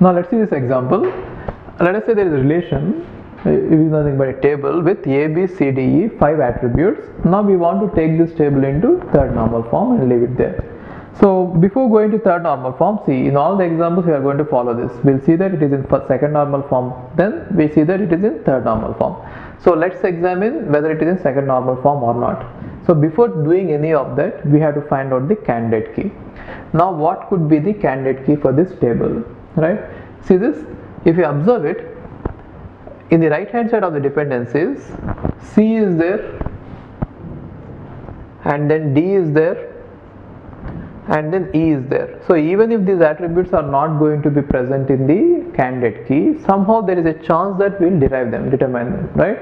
Now let's see this example. Let us say there is a relation, it is nothing but a table with A, B, C, D, E, 5 attributes. Now we want to take this table into third normal form and leave it there. So before going to third normal form, see, in all the examples we are going to follow this. We'll see that it is in second normal form, then we see that it is in third normal form. So let's examine whether it is in second normal form or not. So before doing any of that, we have to find out the candidate key. Now what could be the candidate key for this table, right? See this, if you observe it, in the right hand side of the dependencies, C is there, and then D is there, and then E is there. So even if these attributes are not going to be present in the candidate key, somehow there is a chance that we will determine them, right?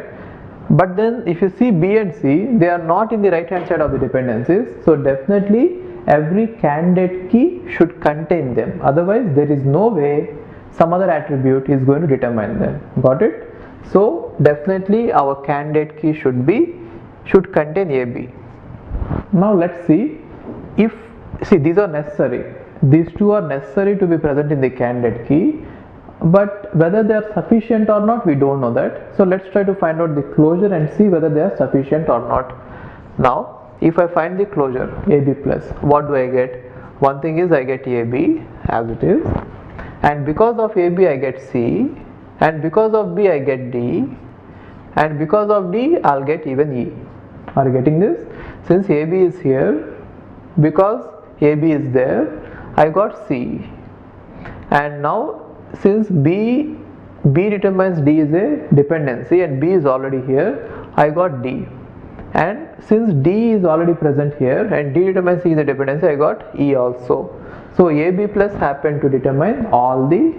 But then if you see B and C, they are not in the right hand side of the dependencies, so definitely every candidate key should contain them. Otherwise there is no way some other attribute is going to determine them. Got it? So definitely our candidate key should contain AB. Now let's see if, see, these are necessary, these two are necessary to be present in the candidate key, but whether they are sufficient or not, we don't know that. So let's try to find out the closure and see whether they are sufficient or not. Now if I find the closure AB plus, what do I get? One thing is I get AB as it is, and because of AB I get C, and because of B I get D, and because of D I'll get even E. Are you getting this? Since AB is here, because AB is there, I got C, and now since B determines D is a dependency and B is already here, I got D, and since D is already present here and D determines C is a dependency, I got E also. So AB plus happened to determine all the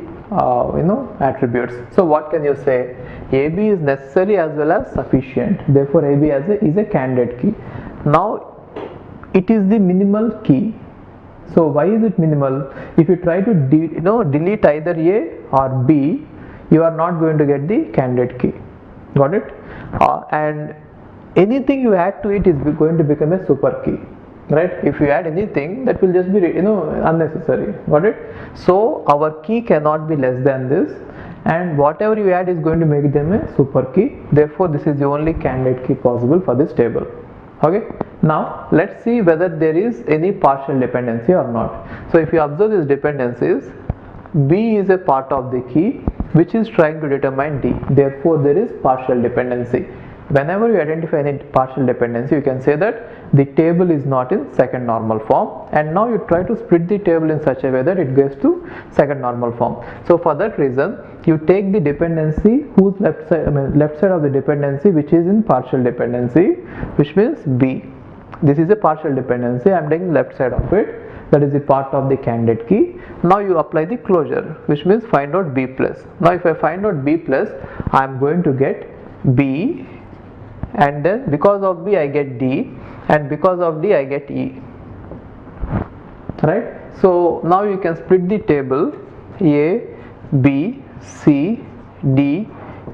attributes. So what can you say? AB is necessary as well as sufficient. Therefore AB is a candidate key. Now it is the minimal key. So why is it minimal? If you try to delete either A or B, you are not going to get the candidate key. Got it? And anything you add to it is going to become a super key. Right? If you add anything, that will just be unnecessary. Got it? So our key cannot be less than this, and whatever you add is going to make them a super key. Therefore this is the only candidate key possible for this table. Okay, now let's see whether there is any partial dependency or not. So if you observe these dependencies, B is a part of the key which is trying to determine D. Therefore there is partial dependency. Whenever you identify any partial dependency, you can say that the table is not in second normal form, and now you try to split the table in such a way that it goes to second normal form. So for that reason, you take the dependency whose left side of the dependency which is in partial dependency, which means B. This is a partial dependency, I am taking left side of it, that is the part of the candidate key. Now you apply the closure, which means find out B plus. Now if I find out B plus, I am going to get B, and then because of B I get D, and because of D I get E. Right? So now you can split the table A, B, C, D,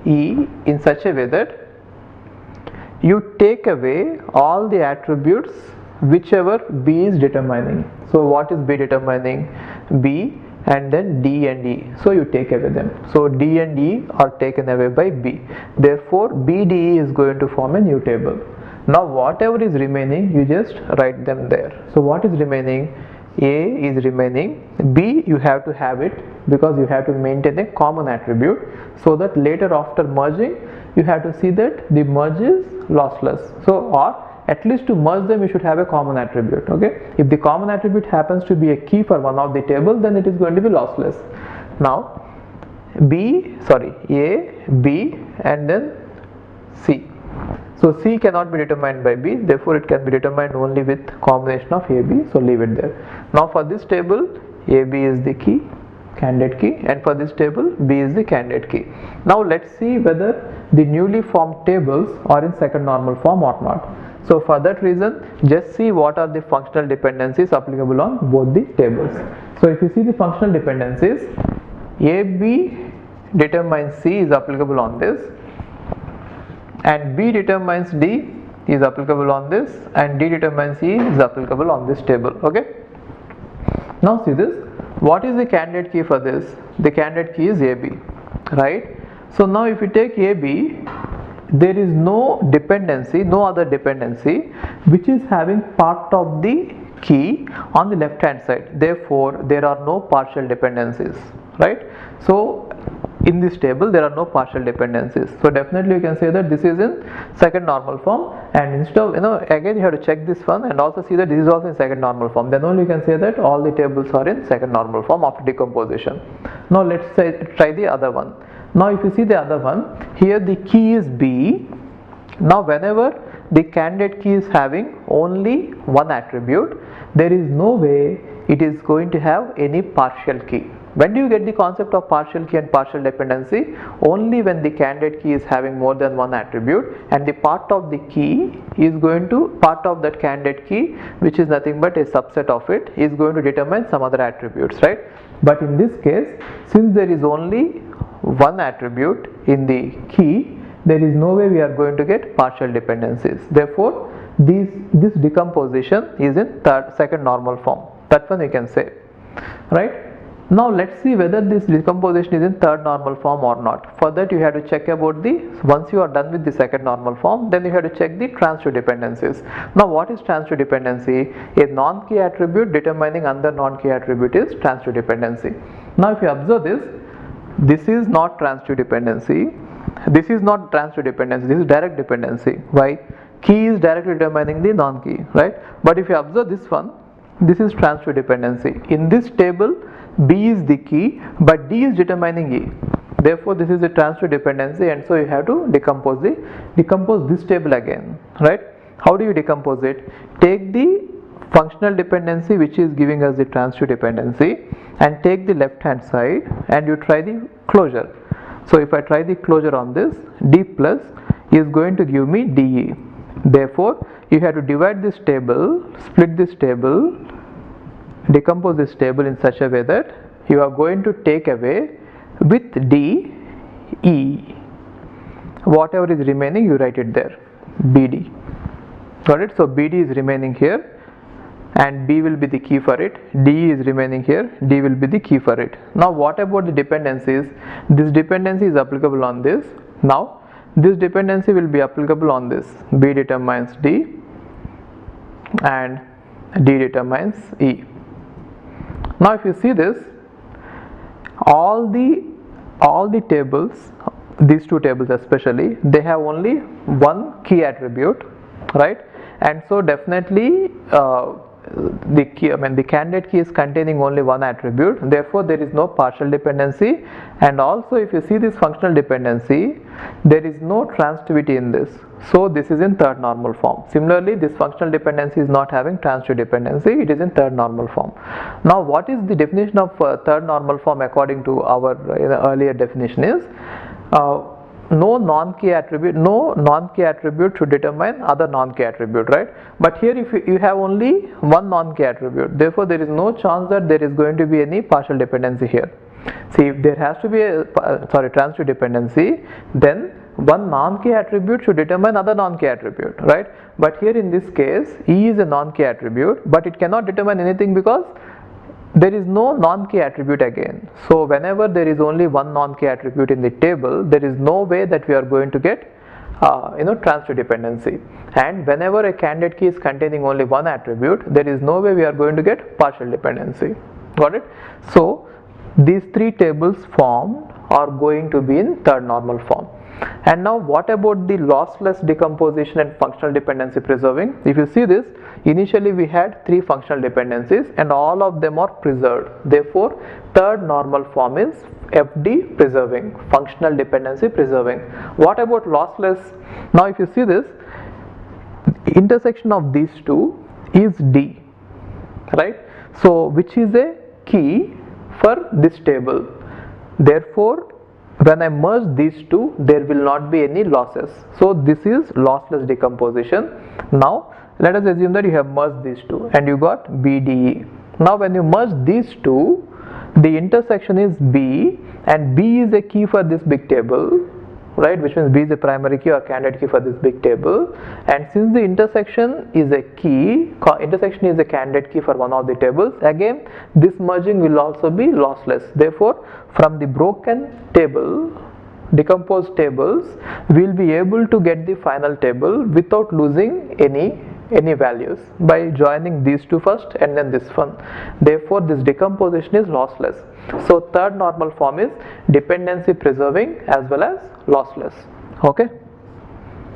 E in such a way that you take away all the attributes whichever B is determining. So what is B determining? B and then D and E. So you take away them. So D and E are taken away by B. Therefore BDE is going to form a new table. Now whatever is remaining, you just write them there. So what is remaining? A is remaining. B you have to have it because you have to maintain a common attribute, so that later after merging you have to see that the merge is lossless. So or at least to merge them you should have a common attribute. Okay, if the common attribute happens to be a key for one of the table, then it is going to be lossless. Now A, B and then C. So C cannot be determined by B, therefore it can be determined only with combination of AB, so leave it there. Now for this table, AB is the key, candidate key, and for this table B is the candidate key. Now let's see whether the newly formed tables are in second normal form or not. So for that reason, just see what are the functional dependencies applicable on both the tables. So if you see the functional dependencies, AB determines C is applicable on this, and B determines D is applicable on this, and D determines E is applicable on this table. Okay, now see this, What is the candidate key for this? The candidate key is AB, right? So now if you take AB, there is no dependency, no other dependency which is having part of the key on the left hand side. Therefore, there are no partial dependencies, right? So in this table there are no partial dependencies. So definitely you can say that this is in second normal form, and instead of, again you have to check this one and also see that this is also in second normal form. Then only you can say that all the tables are in second normal form after decomposition. Now let's try the other one. Now if you see the other one, here the key is B. Now whenever the candidate key is having only one attribute, there is no way it is going to have any partial key. When do you get the concept of partial key and partial dependency? Only when the candidate key is having more than one attribute, and the part of the key is going to, part of that candidate key, which is nothing but a subset of it, is going to determine some other attributes, right? But in this case, since there is only one attribute in the key, there is no way we are going to get partial dependencies. Therefore, this decomposition is in second normal form. That one you can say, right? Now let's see whether this decomposition is in third normal form or not. For that you have to check about once you are done with the second normal form, then you have to check the transitive dependencies. Now what is transitive dependency? A non-key attribute determining another non-key attribute is transitive dependency. Now if you observe this is not transitive dependency, this is not transitive dependency, this is direct dependency. Why? Key is directly determining the non-key, right? But if you observe this one, this is transitive dependency. In this table, B is the key, but D is determining E. Therefore, this is a transitive dependency, and so you have to decompose this table again, right? How do you decompose it? Take the functional dependency which is giving us the transitive dependency, and take the left hand side and you try the closure. So if I try the closure on this, D plus is going to give me DE. Therefore, you have to divide this table, split this table, decompose this table in such a way that you are going to take away with D, E. Whatever is remaining, you write it there, BD. Got it? So BD is remaining here, and B will be the key for it. D is remaining here, D will be the key for it. Now what about the dependencies? This dependency is applicable on this. Now this dependency will be applicable on this. B determines D and D determines E. Now if you see this, all the tables, these two tables especially, they have only one key attribute, right? And so definitely the candidate key is containing only one attribute. Therefore, there is no partial dependency, and also if you see this functional dependency, there is no transitivity in this. So this is in third normal form. Similarly, this functional dependency is not having transitive dependency, it is in third normal form. Now what is the definition of third normal form according to our earlier definition is, no non-key attribute should determine other non-key attribute, right? But here if you have only one non-key attribute, therefore there is no chance that there is going to be any partial dependency here. See, if there has to be a transitive dependency, then one non-key attribute should determine other non-key attribute, right? But here in this case, E is a non-key attribute, but it cannot determine anything because there is no non-key attribute again. So whenever there is only one non-key attribute in the table, there is no way that we are going to get transitive dependency. And whenever a candidate key is containing only one attribute, there is no way we are going to get partial dependency. Got it? So these three tables formed are going to be in third normal form. And now what about the lossless decomposition and functional dependency preserving? If you see this, initially we had three functional dependencies and all of them are preserved. Therefore, third normal form is FD preserving, functional dependency preserving. What about lossless? Now if you see this, intersection of these two is D, right? So which is a key for this table. Therefore, when I merge these two, there will not be any losses. So this is lossless decomposition. Now let us assume that you have merged these two and you got BDE. Now when you merge these two, the intersection is B, and B is a key for this big table, right, which means B is a primary key or candidate key for this big table, and since the intersection is a key, intersection is a candidate key for one of the tables, again this merging will also be lossless. Therefore, from the broken table, decomposed tables, we will be able to get the final table without losing any values by joining these two first and then this one. Therefore, this decomposition is lossless. So third normal form is dependency preserving as well as lossless. Okay.